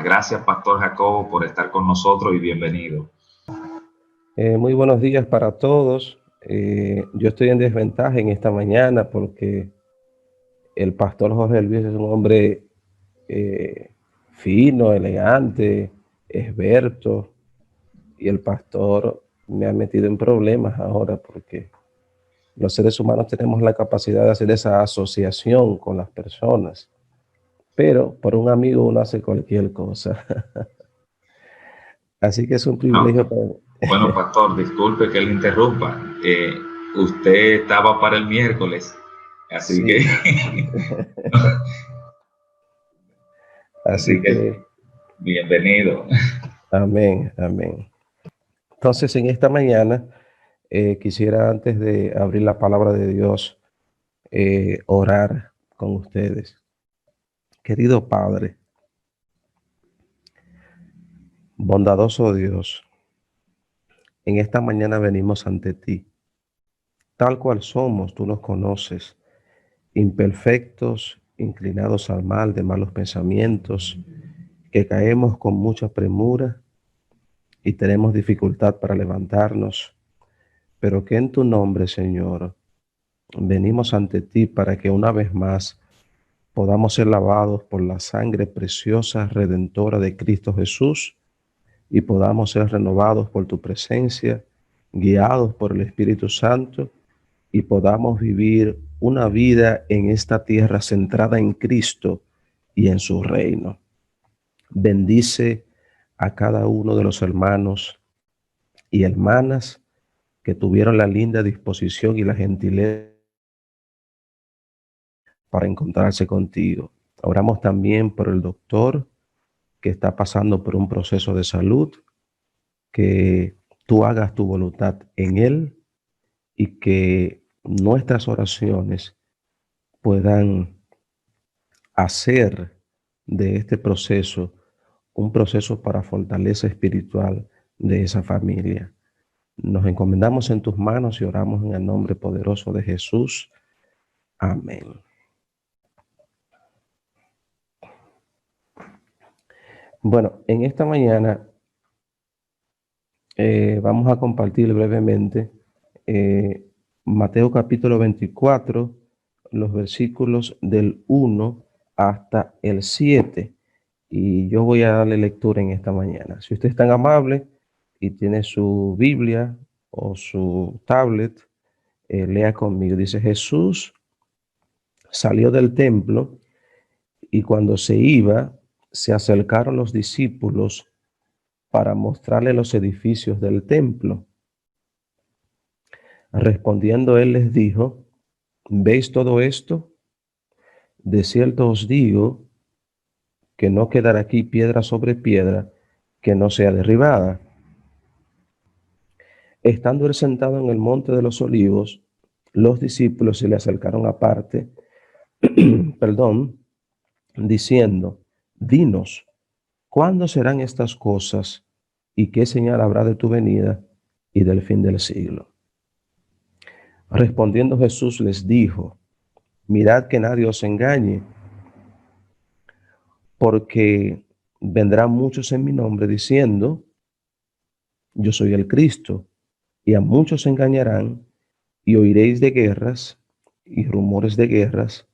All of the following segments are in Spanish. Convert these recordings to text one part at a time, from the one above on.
Gracias, Pastor Jacobo, por estar con nosotros y bienvenido. Muy buenos días para todos. Yo estoy en desventaja en esta mañana porque el pastor Jorge Luis es un hombre fino, elegante, esbelto, y el pastor me ha metido en problemas ahora porque los seres humanos tenemos la capacidad de hacer esa asociación con las personas, pero por un amigo uno hace cualquier cosa. Así que es un privilegio No, para... bueno, Pastor, disculpe que le interrumpa. Usted estaba para el miércoles, así que, Sí, así así que que bienvenido. amén, amén. Entonces, en esta mañana quisiera, antes de abrir la palabra de Dios, orar con ustedes. Querido Padre, bondadoso Dios, en esta mañana venimos ante ti. Tal cual somos, tú nos conoces, imperfectos, inclinados al mal, de malos pensamientos, que caemos con mucha premura y tenemos dificultad para levantarnos, pero que en tu nombre, Señor, venimos ante ti para que una vez más podamos ser lavados por la sangre preciosa, redentora de Cristo Jesús, y podamos ser renovados por tu presencia, guiados por el Espíritu Santo, y podamos vivir una vida en esta tierra centrada en Cristo y en su reino. Bendice a cada uno de los hermanos y hermanas que tuvieron la linda disposición y la gentileza para encontrarse contigo. Oramos también por el doctor que está pasando por un proceso de salud, que tú hagas tu voluntad en él y que nuestras oraciones puedan hacer de este proceso un proceso para fortaleza espiritual de esa familia. Nos encomendamos en tus manos y oramos en el nombre poderoso de Jesús. Amén. Bueno, en esta mañana vamos a compartir brevemente eh, Mateo capítulo 24, los versículos del 1 hasta el 7. Y yo voy a darle lectura en esta mañana. Si usted es tan amable y tiene su Biblia o su tablet, lea conmigo. Dice: Jesús salió del templo y cuando se iba, se acercaron los discípulos para mostrarle los edificios del templo. Respondiendo él les dijo: ¿Veis todo esto? De cierto os digo que no quedará aquí piedra sobre piedra que no sea derribada. Estando él sentado en el monte de los olivos, los discípulos se le acercaron aparte, perdón, diciendo: Dinos, ¿cuándo serán estas cosas y qué señal habrá de tu venida y del fin del siglo? Respondiendo Jesús les dijo: Mirad que nadie os engañe, porque vendrán muchos en mi nombre diciendo: Yo soy el Cristo, y a muchos engañarán, y oiréis de guerras y rumores de guerras.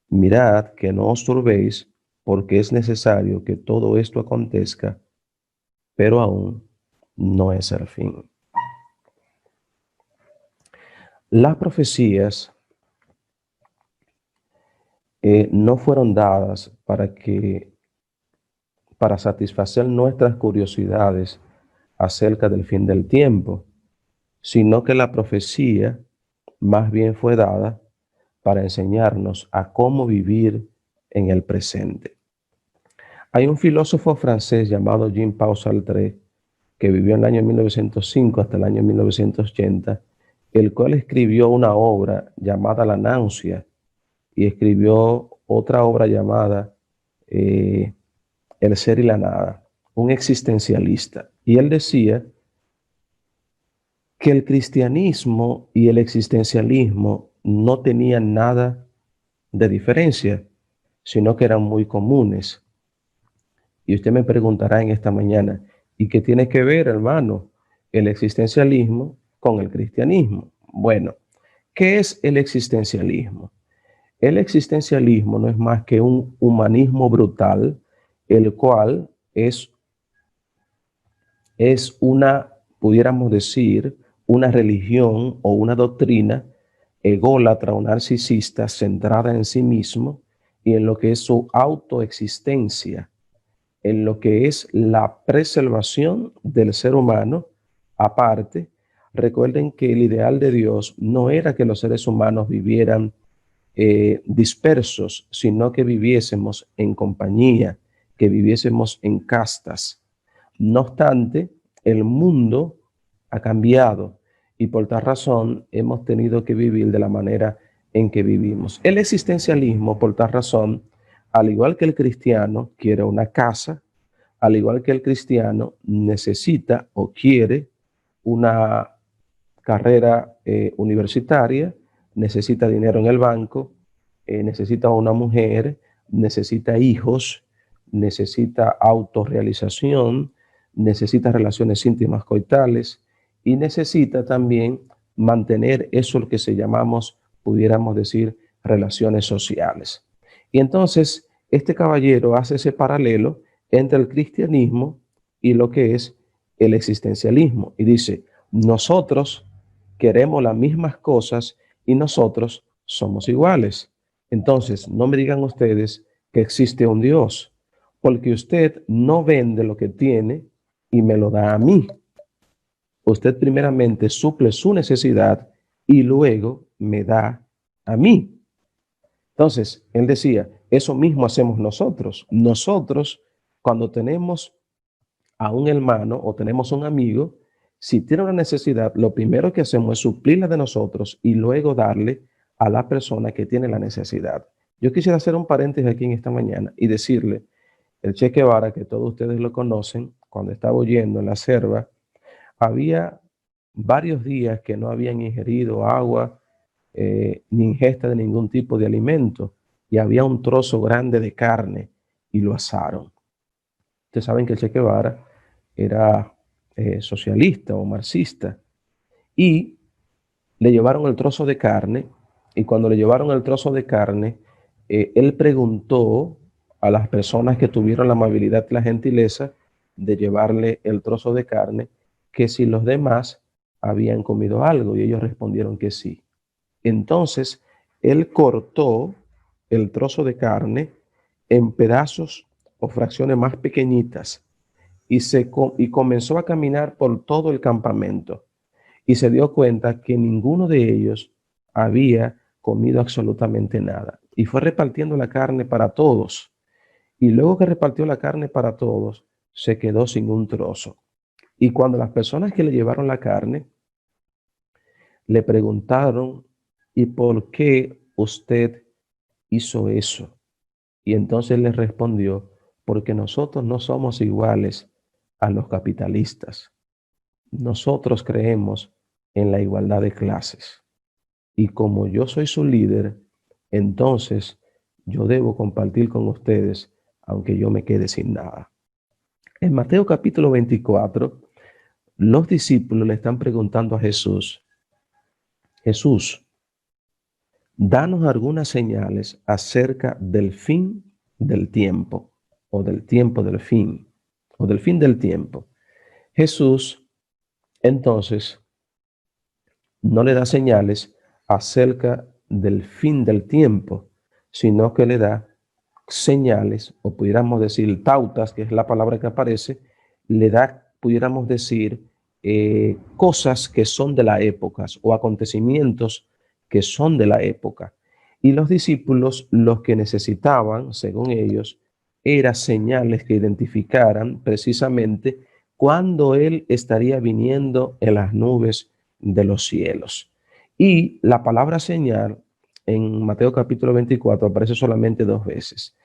Mirad que no os turbéis, porque es necesario que todo esto acontezca, pero aún no es el fin. Las profecías no fueron dadas para satisfacer nuestras curiosidades acerca del fin del tiempo, sino que la profecía más bien fue dada para enseñarnos a cómo vivir en el presente. Hay un filósofo francés llamado Jean-Paul Sartre que vivió en el año 1905 hasta el año 1980, el cual escribió una obra llamada La náusea y escribió otra obra llamada El ser y la nada, un existencialista. Y él decía que el cristianismo y el existencialismo no tenían nada de diferencia, sino que eran muy comunes. Y usted me preguntará en esta mañana, ¿y qué tiene que ver, hermano, el existencialismo con el cristianismo? Bueno, ¿qué es el existencialismo? El existencialismo no es más que un humanismo brutal, el cual es una, pudiéramos decir, una religión o una doctrina ególatra o narcisista centrada en sí mismo y en lo que es su autoexistencia, en lo que es la preservación del ser humano. Aparte, recuerden que el ideal de Dios no era que los seres humanos vivieran dispersos, sino que viviésemos en compañía, que viviésemos en castas. No obstante, el mundo ha cambiado y por tal razón hemos tenido que vivir de la manera en que vivimos. El existencialismo, por tal razón, al igual que el cristiano, quiere una casa, al igual que el cristiano, necesita o quiere una carrera universitaria, necesita dinero en el banco, necesita una mujer, necesita hijos, necesita autorrealización, necesita relaciones íntimas coitales y necesita también mantener eso lo que se llamamos, pudiéramos decir, relaciones sociales. Y entonces este caballero hace ese paralelo entre el cristianismo y lo que es el existencialismo y dice, nosotros queremos las mismas cosas y nosotros somos iguales. Entonces, no me digan ustedes que existe un Dios, porque usted no vende lo que tiene y me lo da a mí. Usted primeramente suple su necesidad y luego me da a mí. Entonces, él decía, eso mismo hacemos nosotros. Nosotros, cuando tenemos a un hermano o tenemos un amigo, si tiene una necesidad, lo primero que hacemos es suplirla de nosotros y luego darle a la persona que tiene la necesidad. Yo quisiera hacer un paréntesis aquí en esta mañana y decirle, el Che Guevara, que todos ustedes lo conocen, cuando estaba huyendo en la selva, había varios días que no habían ingerido agua ni ingesta de ningún tipo de alimento y había un trozo grande de carne y lo asaron. Ustedes saben que el Che Guevara era socialista o marxista y le llevaron el trozo de carne y cuando le llevaron el trozo de carne, él preguntó a las personas que tuvieron la amabilidad y la gentileza de llevarle el trozo de carne que si los demás habían comido algo y ellos respondieron que sí. Entonces, él cortó el trozo de carne en pedazos o fracciones más pequeñitas y comenzó a caminar por todo el campamento y se dio cuenta que ninguno de ellos había comido absolutamente nada y fue repartiendo la carne para todos y luego que repartió la carne para todos se quedó sin un trozo y cuando las personas que le llevaron la carne le preguntaron ¿y por qué usted hizo eso? Y entonces les respondió porque nosotros no somos iguales a los capitalistas. Nosotros creemos en la igualdad de clases. Y como yo soy su líder, entonces yo debo compartir con ustedes, aunque yo me quede sin nada. En Mateo capítulo 24, los discípulos le están preguntando a Jesús, Jesús, danos algunas señales acerca del fin del tiempo, o del tiempo del fin, o del fin del tiempo. Jesús, entonces, no le da señales acerca del fin del tiempo, sino que le da señales, o pudiéramos decir tautas, que es la palabra que aparece, le da, pudiéramos decir, cosas que son de la época o acontecimientos que son de la época. Y los discípulos los que necesitaban, según ellos, eran señales que identificaran precisamente cuándo Él estaría viniendo en las nubes de los cielos. Y la palabra señal en Mateo capítulo 24 aparece solamente 2 veces.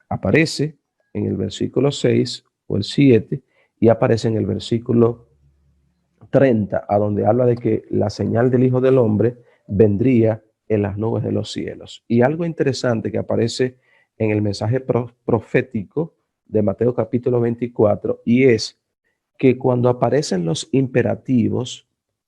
Aparece en el versículo 6 o el 7 y aparece en el versículo 30, a donde habla de que la señal del Hijo del Hombre vendría en las nubes de los cielos. Y algo interesante que aparece en el mensaje profético de Mateo capítulo 24, y es que cuando aparecen los imperativos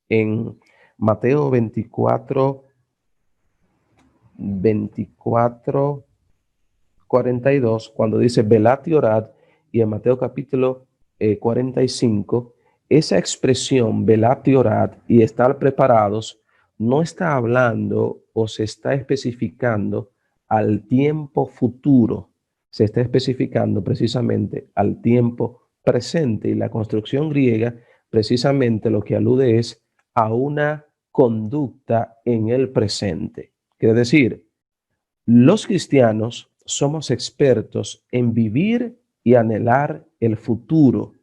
en Mateo 24:42, cuando dice velad y orad, y en Mateo capítulo 45, esa expresión velad y orad y estar preparados no está hablando o se está especificando al tiempo futuro, se está especificando precisamente al tiempo presente, y la construcción griega precisamente lo que alude es a una conducta en el presente. Quiere decir, los cristianos somos expertos en vivir y anhelar el futuro.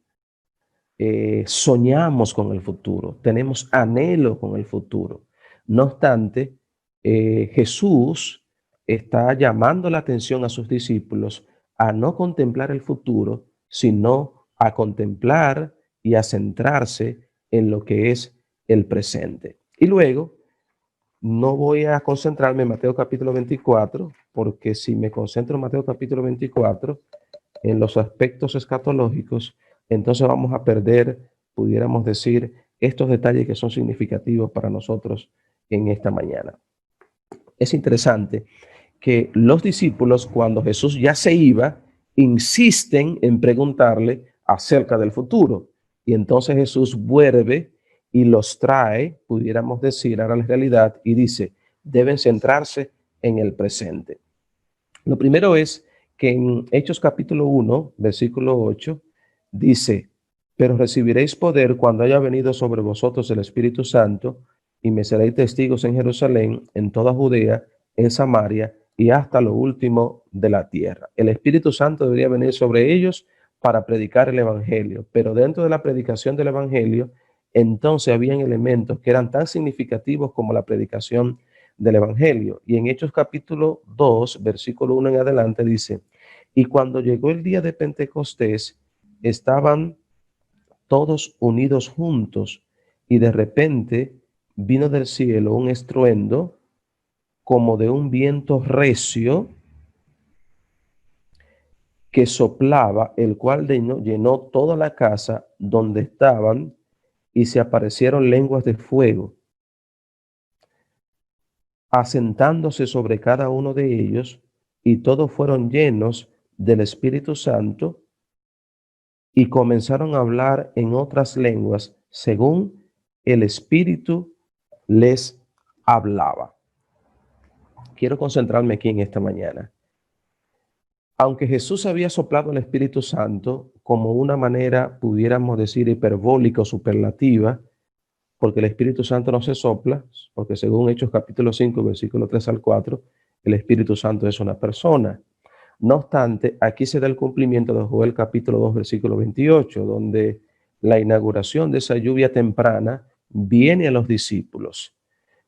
Soñamos con el futuro, tenemos anhelo con el futuro. No obstante, Jesús está llamando la atención a sus discípulos a no contemplar el futuro, sino a contemplar y a centrarse en lo que es el presente. Y luego, no voy a concentrarme en Mateo capítulo 24, porque si me concentro en Mateo capítulo 24, en los aspectos escatológicos, entonces vamos a perder, pudiéramos decir, estos detalles que son significativos para nosotros en esta mañana. Es interesante que los discípulos, cuando Jesús ya se iba, insisten en preguntarle acerca del futuro. Y entonces Jesús vuelve y los trae, pudiéramos decir, a la realidad, y dice, deben centrarse en el presente. Lo primero es que en Hechos capítulo 1, versículo 8, dice, pero recibiréis poder cuando haya venido sobre vosotros el Espíritu Santo, y me seréis testigos en Jerusalén, en toda Judea, en Samaria y hasta lo último de la tierra. El Espíritu Santo debería venir sobre ellos para predicar el Evangelio, pero dentro de la predicación del Evangelio, entonces habían elementos que eran tan significativos como la predicación del Evangelio. Y en Hechos capítulo 2, versículo 1 en adelante dice, y cuando llegó el día de Pentecostés, estaban todos unidos juntos, y de repente vino del cielo un estruendo como de un viento recio que soplaba, el cual llenó toda la casa donde estaban, y se aparecieron lenguas de fuego, asentándose sobre cada uno de ellos, y todos fueron llenos del Espíritu Santo, y comenzaron a hablar en otras lenguas, según el Espíritu les hablaba. Quiero concentrarme aquí en esta mañana. Aunque Jesús había soplado el Espíritu Santo como una manera, pudiéramos decir, hiperbólica o superlativa, porque el Espíritu Santo no se sopla, porque según Hechos capítulo 5, versículo 3 al 4, el Espíritu Santo es una persona. No obstante, aquí se da el cumplimiento de Joel capítulo 2, versículo 28, donde la inauguración de esa lluvia temprana viene a los discípulos.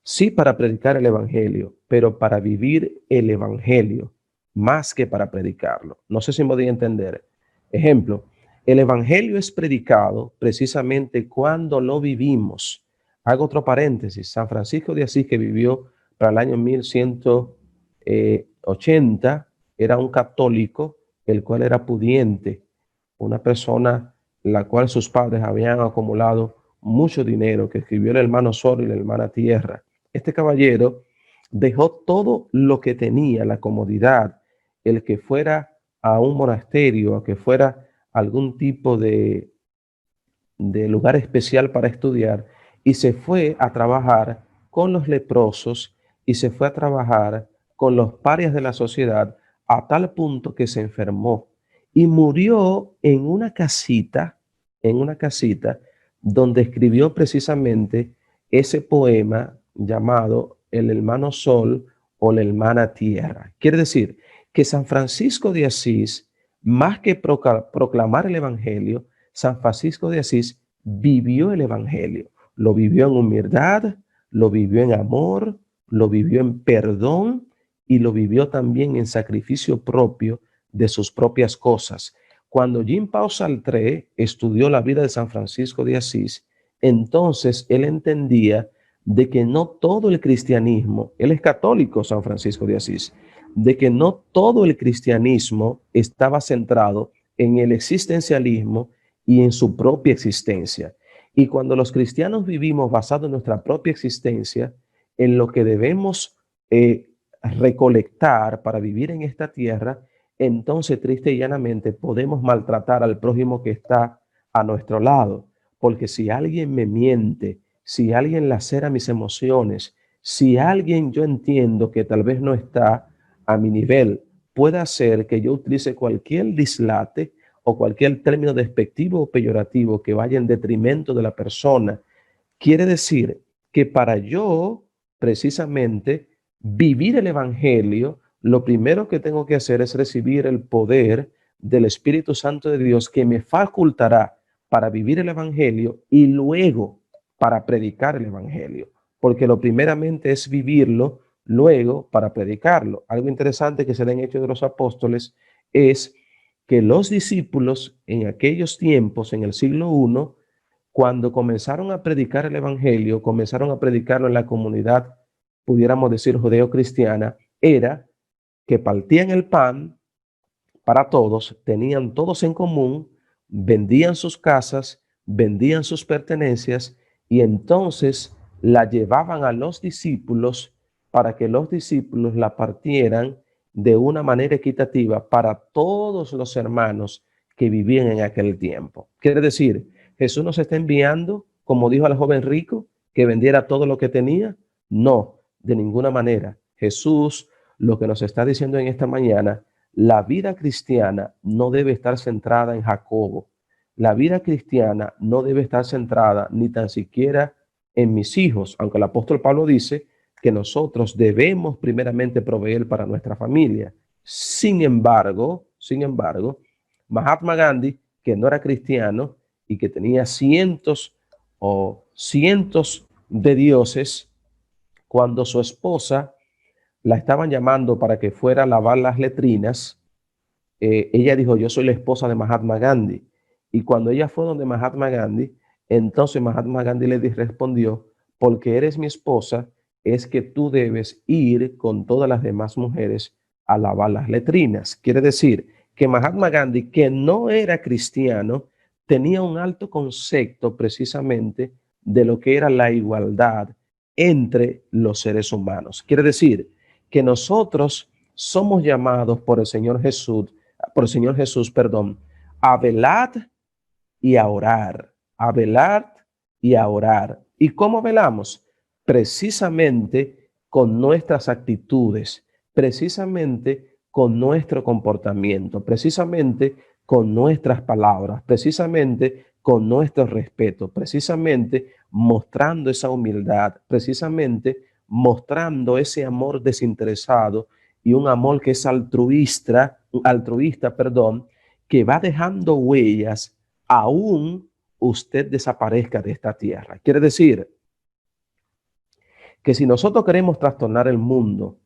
Sí, para predicar el Evangelio, pero para vivir el Evangelio, más que para predicarlo. No sé si me voy a entender. Ejemplo, el Evangelio es predicado precisamente cuando lo vivimos. Hago otro paréntesis. San Francisco de Asís, que vivió para el año 1180, era un católico, el cual era pudiente, una persona la cual sus padres habían acumulado mucho dinero, que escribió el hermano Sol y la hermana Tierra. Este caballero dejó todo lo que tenía, la comodidad, el que fuera a un monasterio, a que fuera algún tipo de lugar especial para estudiar, y se fue a trabajar con los leprosos y se fue a trabajar con los parias de la sociedad, a tal punto que se enfermó y murió en una casita donde escribió precisamente ese poema llamado El hermano Sol o la hermana Tierra. Quiere decir que San Francisco de Asís, más que proclamar el Evangelio, San Francisco de Asís vivió el Evangelio. Lo vivió en humildad, lo vivió en amor, lo vivió en perdón y lo vivió también en sacrificio propio de sus propias cosas. Cuando Jean-Paul Sartre estudió la vida de San Francisco de Asís, entonces él entendía de que no todo el cristianismo, él es católico, San Francisco de Asís, de que no todo el cristianismo estaba centrado en el existencialismo y en su propia existencia. Y cuando los cristianos vivimos basados en nuestra propia existencia, en lo que debemos recolectar para vivir en esta tierra, entonces triste y llanamente podemos maltratar al prójimo que está a nuestro lado. Porque si alguien me miente, si alguien lacera mis emociones, si alguien yo entiendo que tal vez no está a mi nivel, puede hacer que yo utilice cualquier dislate o cualquier término despectivo o peyorativo que vaya en detrimento de la persona. Quiere decir que para yo precisamente vivir el evangelio, lo primero que tengo que hacer es recibir el poder del Espíritu Santo de Dios que me facultará para vivir el evangelio y luego para predicar el evangelio, porque lo primeramente es vivirlo, luego para predicarlo. Algo interesante que se le han hecho de los apóstoles es que los discípulos en aquellos tiempos, en el siglo I, cuando comenzaron a predicar el evangelio, comenzaron a predicarlo en la comunidad, pudiéramos decir judeo-cristiana, era que partían el pan para todos, tenían todos en común, vendían sus casas, vendían sus pertenencias y entonces la llevaban a los discípulos para que los discípulos la partieran de una manera equitativa para todos los hermanos que vivían en aquel tiempo. Quiere decir, Jesús nos está enviando, como dijo al joven rico, que vendiera todo lo que tenía. No, de ninguna manera. Jesús lo que nos está diciendo en esta mañana, la vida cristiana no debe estar centrada en Jacobo. La vida cristiana no debe estar centrada ni tan siquiera en mis hijos, aunque el apóstol Pablo dice que nosotros debemos primeramente proveer para nuestra familia. Sin embargo, Mahatma Gandhi, que no era cristiano y que tenía cientos de dioses, cuando su esposa la estaban llamando para que fuera a lavar las letrinas, ella dijo, yo soy la esposa de Mahatma Gandhi. Y cuando ella fue donde Mahatma Gandhi, entonces Mahatma Gandhi le respondió, porque eres mi esposa, es que tú debes ir con todas las demás mujeres a lavar las letrinas. Quiere decir que Mahatma Gandhi, que no era cristiano, tenía un alto concepto precisamente de lo que era la igualdad entre los seres humanos. Quiere decir que nosotros somos llamados por el Señor Jesús, a velar y a orar, a velar y a orar. ¿Y cómo velamos? Precisamente con nuestras actitudes, precisamente con nuestro comportamiento, precisamente con nuestras palabras, precisamente con nuestro respeto, precisamente mostrando esa humildad, precisamente mostrando ese amor desinteresado y un amor que es altruista, que va dejando huellas aún usted desaparezca de esta tierra. Quiere decir que si nosotros queremos trastornar el mundo,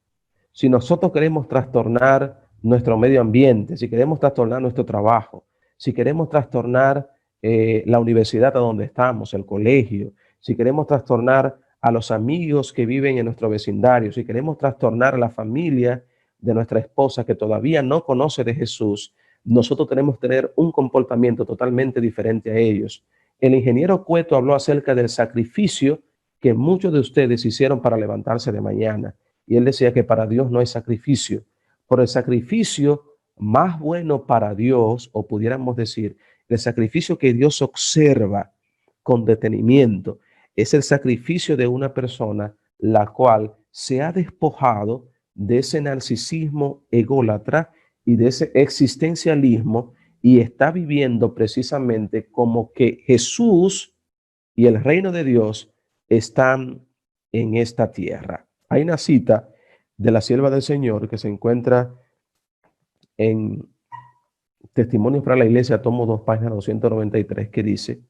si nosotros queremos trastornar nuestro medio ambiente, si queremos trastornar nuestro trabajo, si queremos trastornar la universidad a donde estamos, el colegio, si queremos trastornar a los amigos que viven en nuestro vecindario, si queremos trastornar a la familia de nuestra esposa que todavía no conoce de Jesús, nosotros tenemos que tener un comportamiento totalmente diferente a ellos. El ingeniero Cueto habló acerca del sacrificio que muchos de ustedes hicieron para levantarse de mañana. Y él decía que para Dios no hay sacrificio. Por el sacrificio más bueno para Dios, o pudiéramos decir, el sacrificio que Dios observa con detenimiento, es el sacrificio de una persona la cual se ha despojado de ese narcisismo ególatra y de ese existencialismo y está viviendo precisamente como que Jesús y el reino de Dios están en esta tierra. Hay una cita de la sierva del Señor que se encuentra en Testimonios para la Iglesia, tomo 2, página 293, que dice,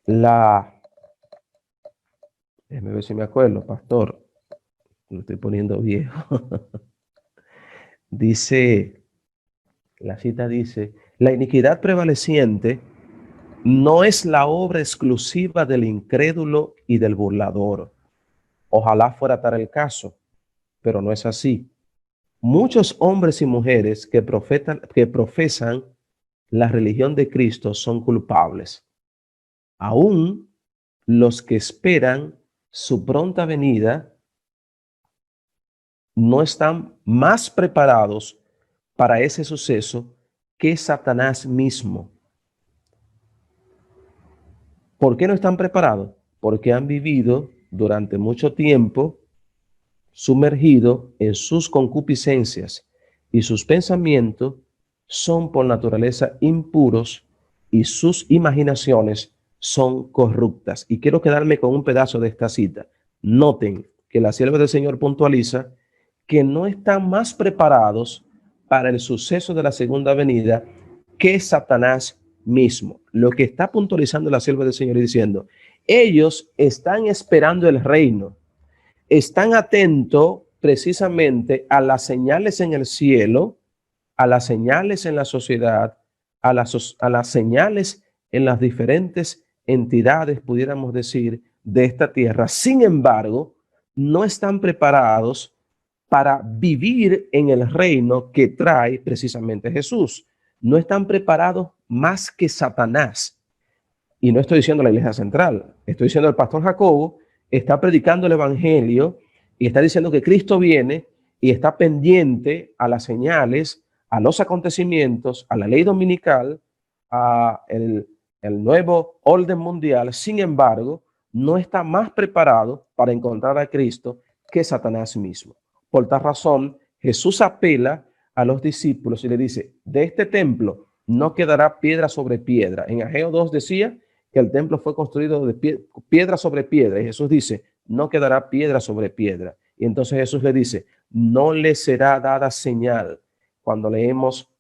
déjeme ver si me acuerdo, pastor, me estoy poniendo viejo. Dice, la cita dice, la iniquidad prevaleciente no es la obra exclusiva del incrédulo y del burlador. Ojalá fuera tal el caso, pero no es así. Muchos hombres y mujeres que profesan la religión de Cristo son culpables. Aún los que esperan su pronta venida no están más preparados para ese suceso que Satanás mismo. ¿Por qué no están preparados? Porque han vivido durante mucho tiempo sumergido en sus concupiscencias y sus pensamientos son por naturaleza impuros y sus imaginaciones son corruptas. Y quiero quedarme con un pedazo de esta cita. Noten que la sierva del Señor puntualiza que no están más preparados para el suceso de la segunda venida que Satanás mismo. Lo que está puntualizando la sierva del Señor y diciendo, ellos están esperando el reino, están atentos precisamente a las señales en el cielo, a las señales en la sociedad, a las señales en las diferentes entidades, pudiéramos decir, de esta tierra. Sin embargo, no están preparados para vivir en el reino que trae precisamente Jesús. No están preparados más que Satanás. Y no estoy diciendo la iglesia central, estoy diciendo el pastor Jacobo está predicando el evangelio y está diciendo que Cristo viene y está pendiente a las señales, a los acontecimientos, a la ley dominical, a el nuevo orden mundial. Sin embargo, no está más preparado para encontrar a Cristo que Satanás mismo. Por tal razón, Jesús apela a los discípulos y le dice, de este templo no quedará piedra sobre piedra. En Ageo 2 decía que el templo fue construido de piedra sobre piedra. Y Jesús dice, no quedará piedra sobre piedra. Y entonces Jesús le dice, no le será dada señal. Cuando leemos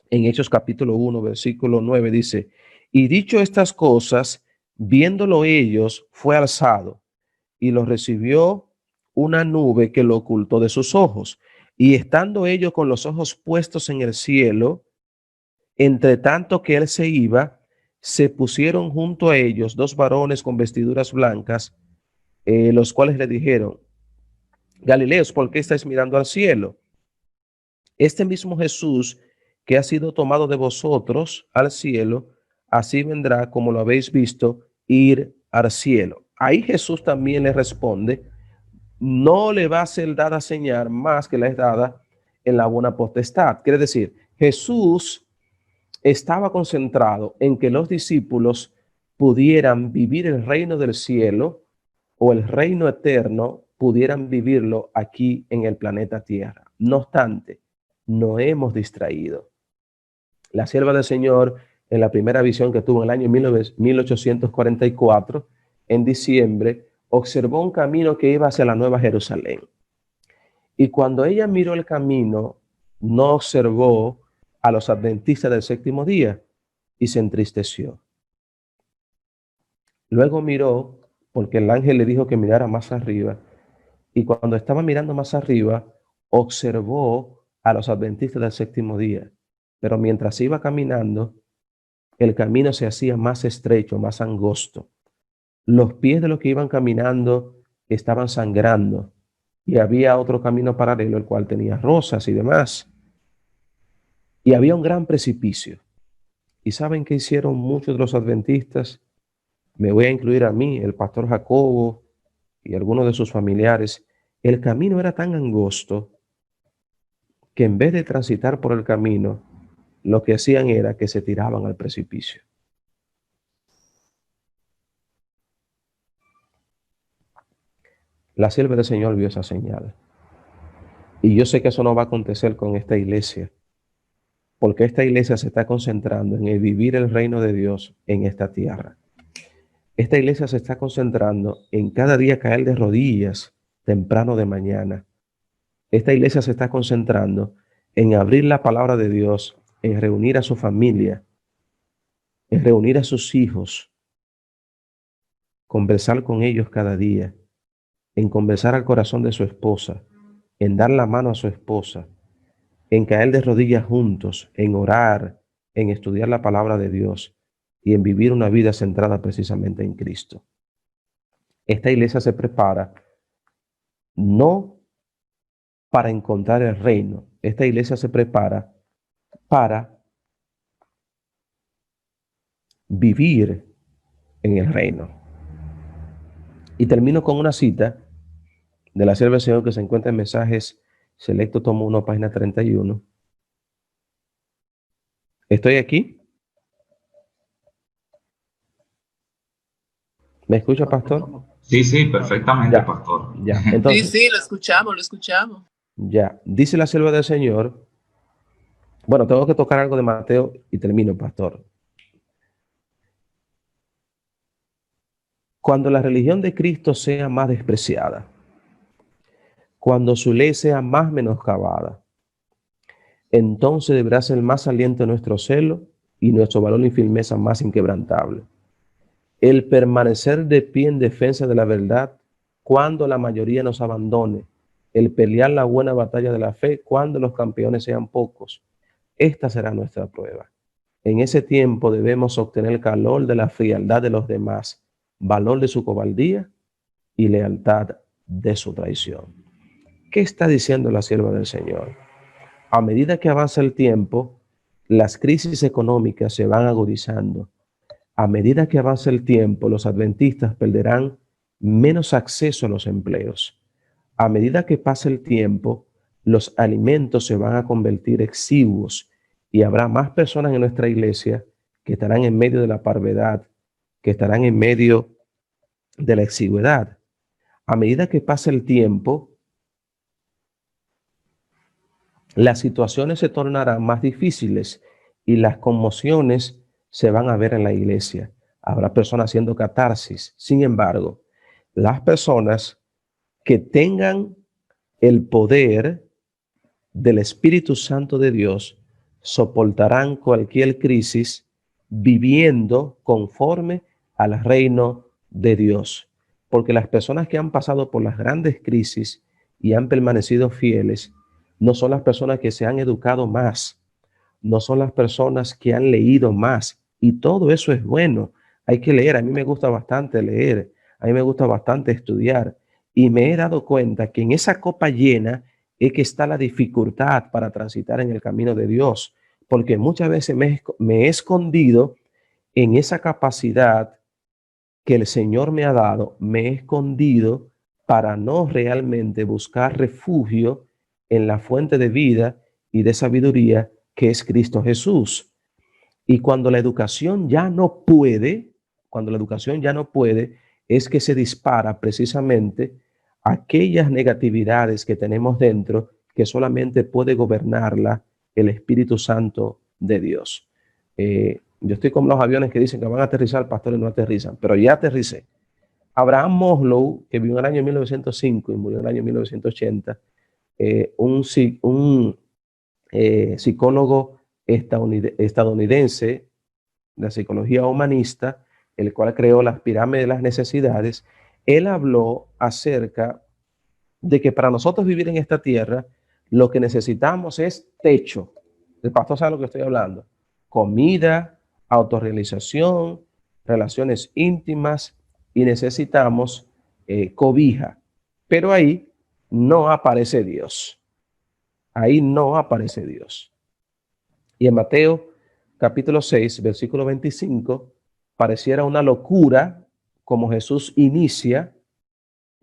en Hechos capítulo 1, versículo 9, dice, y dicho estas cosas, viéndolo ellos, fue alzado y lo recibió una nube que lo ocultó de sus ojos. Y estando ellos con los ojos puestos en el cielo, entre tanto que él se iba, se pusieron junto a ellos dos varones con vestiduras blancas, los cuales le dijeron, Galileos, ¿por qué estáis mirando al cielo? Este mismo Jesús que ha sido tomado de vosotros al cielo, así vendrá como lo habéis visto ir al cielo. Ahí Jesús también le responde, no le va a ser dada señal más que la es dada en la buena potestad. Quiere decir, Jesús estaba concentrado en que los discípulos pudieran vivir el reino del cielo o el reino eterno, pudieran vivirlo aquí en el planeta Tierra. No obstante, no hemos distraído. La sierva del Señor, en la primera visión que tuvo en el año 1844, en diciembre, observó un camino que iba hacia la Nueva Jerusalén. Y cuando ella miró el camino, no observó a los adventistas del séptimo día y se entristeció. Luego miró, porque el ángel le dijo que mirara más arriba, y cuando estaba mirando más arriba, observó a los adventistas del séptimo día. Pero mientras iba caminando, el camino se hacía más estrecho, más angosto. Los pies de los que iban caminando estaban sangrando y había otro camino paralelo, el cual tenía rosas y demás. Y había un gran precipicio. ¿Y saben qué hicieron muchos de los adventistas? Me voy a incluir a mí, el pastor Jacobo y algunos de sus familiares. El camino era tan angosto que en vez de transitar por el camino, lo que hacían era que se tiraban al precipicio. La sierva del Señor vio esa señal. Y yo sé que eso no va a acontecer con esta iglesia, porque esta iglesia se está concentrando en el vivir el reino de Dios en esta tierra. Esta iglesia se está concentrando en cada día caer de rodillas temprano de mañana. Esta iglesia se está concentrando en abrir la palabra de Dios, en reunir a su familia, en reunir a sus hijos, conversar con ellos cada día, en conversar al corazón de su esposa, en dar la mano a su esposa, en caer de rodillas juntos, en orar, en estudiar la palabra de Dios y en vivir una vida centrada precisamente en Cristo. Esta iglesia se prepara no para encontrar el reino. Esta iglesia se prepara para vivir en el reino. Y termino con una cita de la sierva del Señor que se encuentra en Mensajes Selecto, tomo 1, página 31. ¿Estoy aquí? ¿Me escucha, pastor? Sí, sí, perfectamente, Ya, pastor. ya. Entonces, Sí, lo escuchamos, lo escuchamos. ya. Dice la sierva del Señor. Bueno, tengo que tocar algo de Mateo y termino, pastor. Cuando la religión de Cristo sea más despreciada, cuando su ley sea más menoscabada, entonces deberá ser más saliente nuestro celo y nuestro valor y firmeza más inquebrantable. El permanecer de pie en defensa de la verdad cuando la mayoría nos abandone, el pelear la buena batalla de la fe cuando los campeones sean pocos. Esta será nuestra prueba. En ese tiempo debemos obtener el calor de la frialdad de los demás, valor de su cobardía y lealtad de su traición. ¿Qué está diciendo la sierva del Señor? A medida que avanza el tiempo, las crisis económicas se van agudizando. A medida que avanza el tiempo, los adventistas perderán menos acceso a los empleos. A medida que pasa el tiempo, los alimentos se van a convertir exiguos y habrá más personas en nuestra iglesia que estarán en medio de la parvedad, que estarán en medio de la exigüedad. A medida que pasa el tiempo, las situaciones se tornarán más difíciles y las conmociones se van a ver en la iglesia. Habrá personas haciendo catarsis. Sin embargo, las personas que tengan el poder del Espíritu Santo de Dios soportarán cualquier crisis viviendo conforme al reino de Dios. Porque las personas que han pasado por las grandes crisis y han permanecido fieles, no son las personas que se han educado más, no son las personas que han leído más. Y todo eso es bueno. Hay que leer. A mí me gusta bastante leer. A mí me gusta bastante estudiar. Y me he dado cuenta que en esa copa llena es que está la dificultad para transitar en el camino de Dios. Porque muchas veces me he escondido en esa capacidad que el Señor me ha dado. Me he escondido para no realmente buscar refugio en la fuente de vida y de sabiduría que es Cristo Jesús. Y cuando la educación ya no puede, es que se dispara precisamente aquellas negatividades que tenemos dentro que solamente puede gobernarla el Espíritu Santo de Dios. Yo estoy como los aviones que dicen que van a aterrizar, pastores no aterrizan, pero ya aterricé. Abraham Maslow, que vivió en el año 1905 y murió en el año 1980, un psicólogo estadounidense de psicología humanista, el cual creó las pirámides de las necesidades. Él habló acerca de que para nosotros vivir en esta tierra, lo que necesitamos es techo. El pastor sabe lo que estoy hablando. Comida, autorrealización, relaciones íntimas y necesitamos cobija. Pero ahí no aparece Dios. Ahí no aparece Dios. Y en Mateo capítulo 6, versículo 25, pareciera una locura como Jesús inicia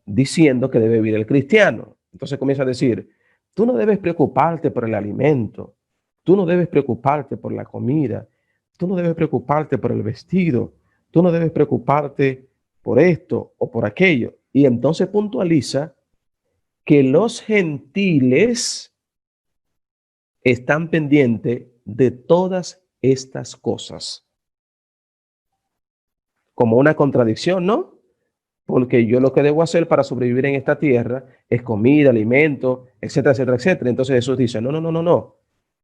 diciendo que debe vivir el cristiano. Entonces comienza a decir, tú no debes preocuparte por el alimento, tú no debes preocuparte por la comida, tú no debes preocuparte por el vestido, tú no debes preocuparte por esto o por aquello. Y entonces puntualiza que los gentiles están pendientes de todas estas cosas. Como una contradicción, ¿no? Porque yo lo que debo hacer para sobrevivir en esta tierra es comida, alimento, etcétera, etcétera, etcétera. Entonces Jesús dice, no.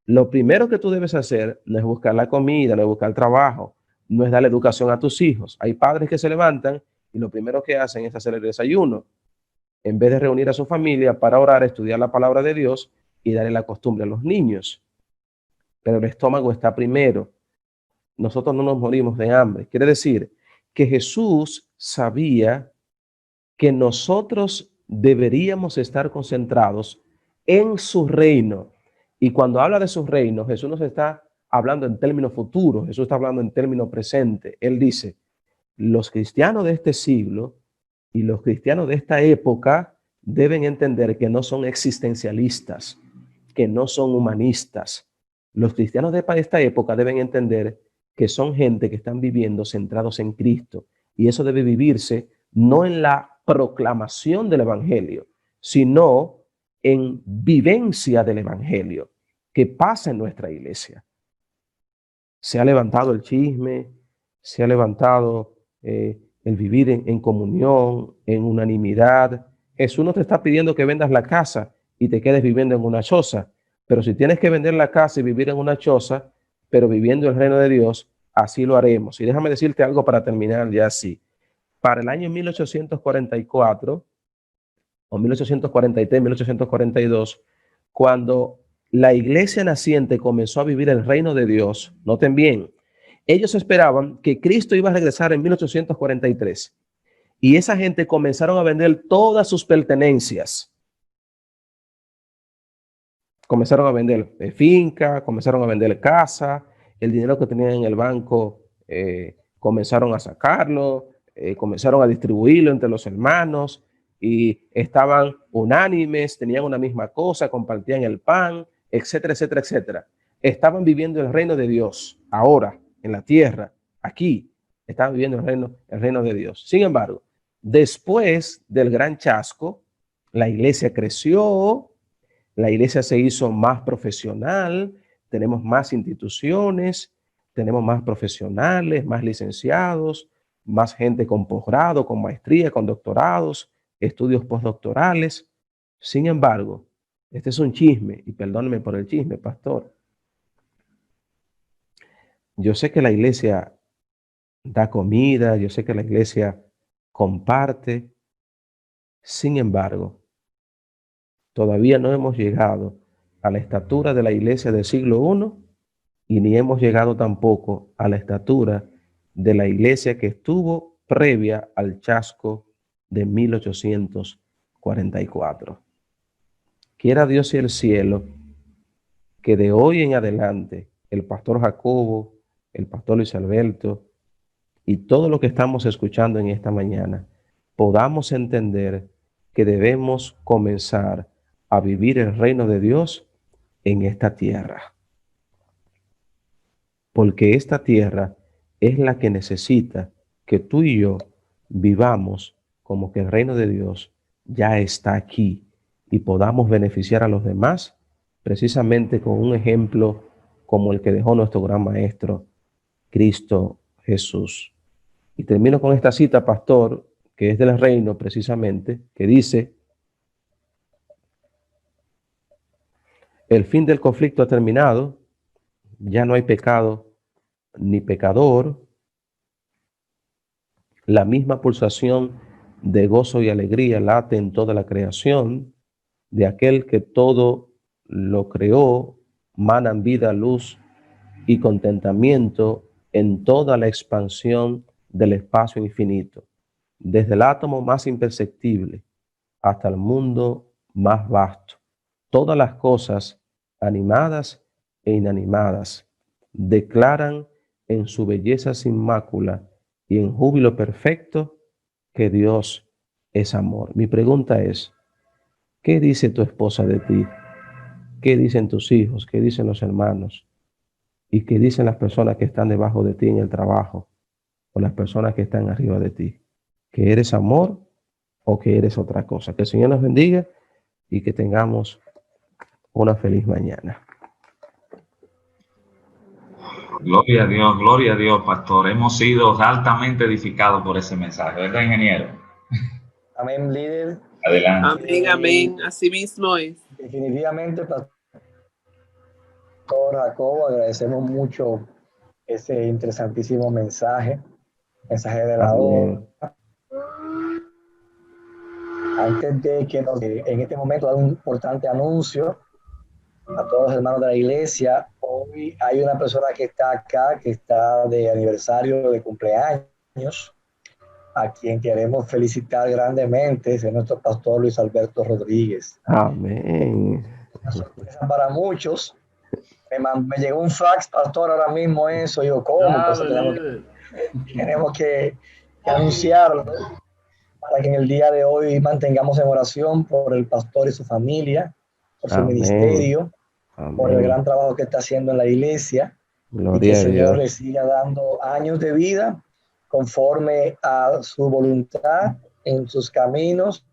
Lo primero que tú debes hacer no es buscar la comida, no es buscar el trabajo, no es darle educación a tus hijos. Hay padres que se levantan y lo primero que hacen es hacer el desayuno, en vez de reunir a su familia para orar, estudiar la palabra de Dios y darle la costumbre a los niños. Pero el estómago está primero. Nosotros no nos morimos de hambre. Quiere decir que Jesús sabía que nosotros deberíamos estar concentrados en su reino. Y cuando habla de su reino, Jesús no se está hablando en términos futuros, Jesús está hablando en términos presentes. Él dice, los cristianos de este siglo y los cristianos de esta época deben entender que no son existencialistas, que no son humanistas. Los cristianos de esta época deben entender que son gente que están viviendo centrados en Cristo. Y eso debe vivirse no en la proclamación del evangelio, sino en vivencia del evangelio que pasa en nuestra iglesia. Se ha levantado el chisme, se ha levantado el vivir en comunión, en unanimidad. Jesús no te está pidiendo que vendas la casa y te quedes viviendo en una choza, pero si tienes que vender la casa y vivir en una choza, pero viviendo el reino de Dios, así lo haremos. Y déjame decirte algo para terminar ya así. Para el año 1844 o 1843, 1842, cuando la iglesia naciente comenzó a vivir el reino de Dios, noten bien, ellos esperaban que Cristo iba a regresar en 1843 y esa gente comenzaron a vender todas sus pertenencias. Comenzaron a vender finca, comenzaron a vender casa, el dinero que tenían en el banco comenzaron a sacarlo, comenzaron a distribuirlo entre los hermanos y estaban unánimes, tenían una misma cosa, compartían el pan, etcétera, etcétera, etcétera. Estaban viviendo el reino de Dios ahora en la tierra, aquí, estaban viviendo el reino de Dios. Sin embargo, después del gran chasco, la iglesia creció, la iglesia se hizo más profesional, tenemos más instituciones, tenemos más profesionales, más licenciados, más gente con posgrado, con maestría, con doctorados, estudios postdoctorales. Sin embargo, este es un chisme, y perdóneme por el chisme, pastor. Yo sé que la iglesia da comida, yo sé que la iglesia comparte. Sin embargo, todavía no hemos llegado a la estatura de la iglesia del siglo I y ni hemos llegado tampoco a la estatura de la iglesia que estuvo previa al chasco de 1844. Quiera Dios y el cielo que de hoy en adelante el pastor Jacobo, el pastor Luis Alberto y todo lo que estamos escuchando en esta mañana podamos entender que debemos comenzar a vivir el reino de Dios en esta tierra. Porque esta tierra es la que necesita que tú y yo vivamos como que el reino de Dios ya está aquí y podamos beneficiar a los demás precisamente con un ejemplo como el que dejó nuestro gran maestro, Cristo Jesús. Y termino con esta cita, pastor, que es del reino precisamente, que dice: el fin del conflicto ha terminado, ya no hay pecado ni pecador, la misma pulsación de gozo y alegría late en toda la creación, de aquel que todo lo creó, manan vida, luz y contentamiento en toda la expansión del espacio infinito, desde el átomo más imperceptible hasta el mundo más vasto. Todas las cosas, animadas e inanimadas, declaran en su belleza sin mácula y en júbilo perfecto que Dios es amor. Mi pregunta es, ¿qué dice tu esposa de ti? ¿Qué dicen tus hijos? ¿Qué dicen los hermanos? ¿Y qué dicen las personas que están debajo de ti en el trabajo? O las personas que están arriba de ti. ¿Que eres amor o que eres otra cosa? Que el Señor nos bendiga y que tengamos una feliz mañana. Gloria a Dios, pastor. Hemos sido altamente edificados por ese mensaje, ¿verdad, ingeniero? Amén, líder. Adelante. Amén, amén. Así mismo es. Definitivamente, pastor Jacobo, agradecemos mucho ese interesantísimo mensaje de la hora. Antes de que en este momento dar un importante anuncio a todos los hermanos de la iglesia, hoy hay una persona que está acá, que está de aniversario de cumpleaños, a quien queremos felicitar grandemente, es nuestro pastor Luis Alberto Rodríguez. Amén. una sorpresa para muchos. Me llegó un fax, pastor, ahora mismo eso. Yo, ¿cómo? Pues tenemos que anunciarlo para que en el día de hoy mantengamos en oración por el pastor y su familia, por su ministerio, por el gran trabajo que está haciendo en la iglesia. Y que el Señor le siga dando años de vida conforme a su voluntad en sus caminos.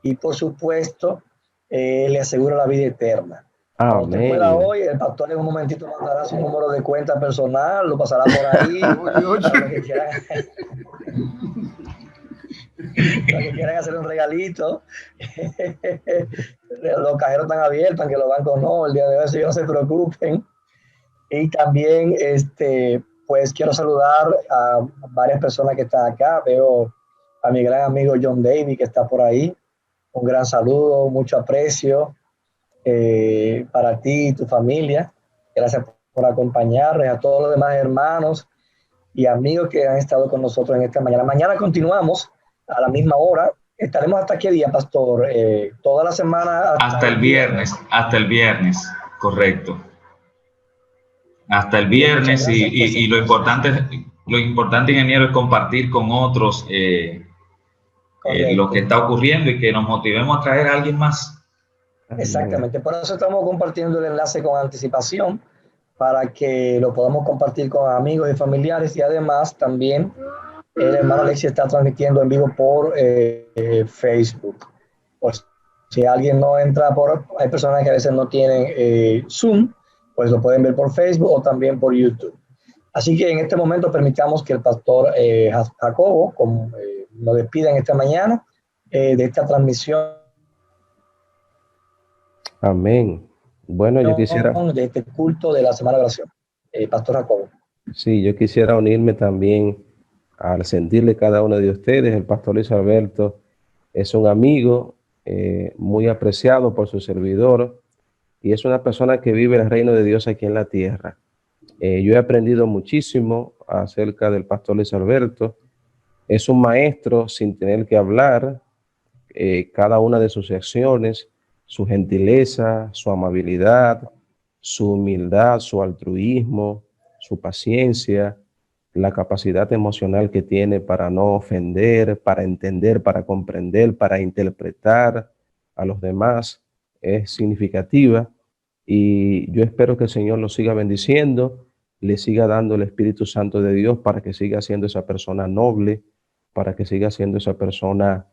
Y por supuesto, le asegura la vida eterna. Cuando te pueda hoy, el pastor en un momentito mandará su número de cuenta personal, lo pasará por ahí. Para los que quieran hacer un regalito. Los cajeros están abiertos, aunque los bancos no, el día de hoy, si no se preocupen. Y también, pues quiero saludar a varias personas que están acá. Veo a mi gran amigo John David, que está por ahí. Un gran saludo, mucho aprecio para ti y tu familia. Gracias por acompañarnos, a todos los demás hermanos y amigos que han estado con nosotros en esta mañana. Mañana continuamos a la misma hora. ¿Estaremos hasta qué día, pastor? ¿Toda la semana? Hasta el viernes, correcto. Hasta el viernes y lo importante, ingeniero, es compartir con otros lo que está ocurriendo y que nos motivemos a traer a alguien más. Exactamente, por eso estamos compartiendo el enlace con anticipación para que lo podamos compartir con amigos y familiares, y además también el hermano Alexis está transmitiendo en vivo por Facebook. Pues, si alguien no entra hay personas que a veces no tienen Zoom, pues lo pueden ver por Facebook o también por YouTube. Así que en este momento permitamos que el pastor Jacobo nos despida en esta mañana de esta transmisión. Amén. Bueno, yo quisiera... de este culto de la Semana de Oración. Pastor Jacobo. Sí, yo quisiera unirme también al sentirle cada uno de ustedes. El pastor Luis Alberto es un amigo muy apreciado por su servidor y es una persona que vive el reino de Dios aquí en la tierra. Yo he aprendido muchísimo acerca del pastor Luis Alberto. Es un maestro sin tener que hablar. Cada una de sus acciones, su gentileza, su amabilidad, su humildad, su altruismo, su paciencia, la capacidad emocional que tiene para no ofender, para entender, para comprender, para interpretar a los demás, es significativa. Y yo espero que el Señor lo siga bendiciendo, le siga dando el Espíritu Santo de Dios para que siga siendo esa persona noble, para que siga siendo esa persona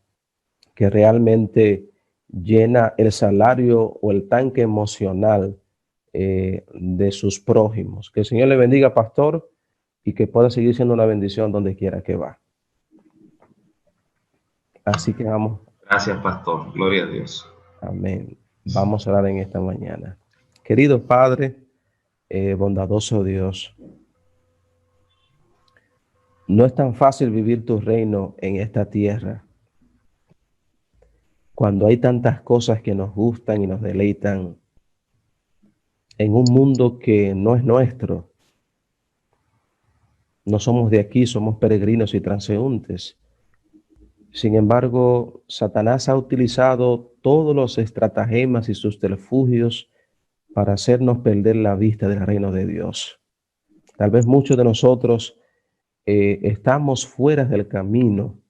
que realmente llena el salario o el tanque emocional de sus prójimos. Que el Señor le bendiga, pastor, y que pueda seguir siendo una bendición donde quiera que va. Así que vamos. Gracias, pastor. Gloria a Dios. Amén. Vamos a orar en esta mañana. Querido Padre, bondadoso Dios, no es tan fácil vivir tu reino en esta tierra, cuando hay tantas cosas que nos gustan y nos deleitan en un mundo que no es nuestro. No somos de aquí, somos peregrinos y transeúntes. Sin embargo, Satanás ha utilizado todos los estratagemas y subterfugios para hacernos perder la vista del reino de Dios. Tal vez muchos de nosotros estamos fuera del camino,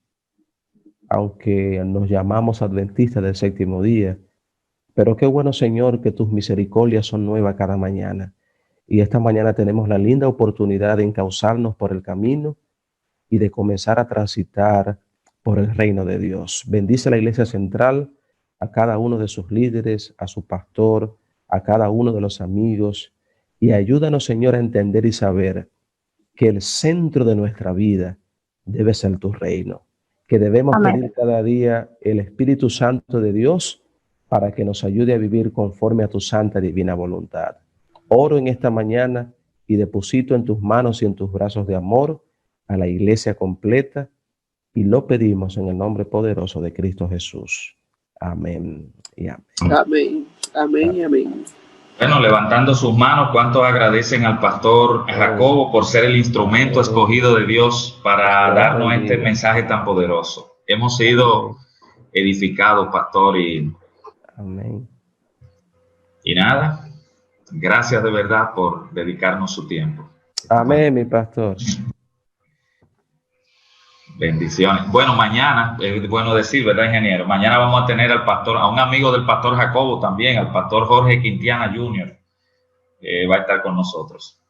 aunque nos llamamos adventistas del séptimo día. Pero qué bueno, Señor, que tus misericordias son nuevas cada mañana. Y esta mañana tenemos la linda oportunidad de encauzarnos por el camino y de comenzar a transitar por el reino de Dios. Bendice la Iglesia Central, a cada uno de sus líderes, a su pastor, a cada uno de los amigos, y ayúdanos, Señor, a entender y saber que el centro de nuestra vida debe ser tu reino, que debemos pedir cada día el Espíritu Santo de Dios para que nos ayude a vivir conforme a tu santa y divina voluntad. Oro en esta mañana y deposito en tus manos y en tus brazos de amor a la iglesia completa, y lo pedimos en el nombre poderoso de Cristo Jesús. Amén y amén. Amén, amén y amén. Bueno, levantando sus manos, ¿cuántos agradecen al pastor Jacobo por ser el instrumento escogido de Dios para darnos este mensaje tan poderoso? Hemos sido edificados, pastor, y amén. Y nada, gracias de verdad por dedicarnos su tiempo. Amén, mi pastor. Bendiciones. Bueno, mañana, es bueno decir, ¿verdad, ingeniero? Mañana vamos a tener al pastor, a un amigo del pastor Jacobo también, al pastor Jorge Quintiana Jr., va a estar con nosotros.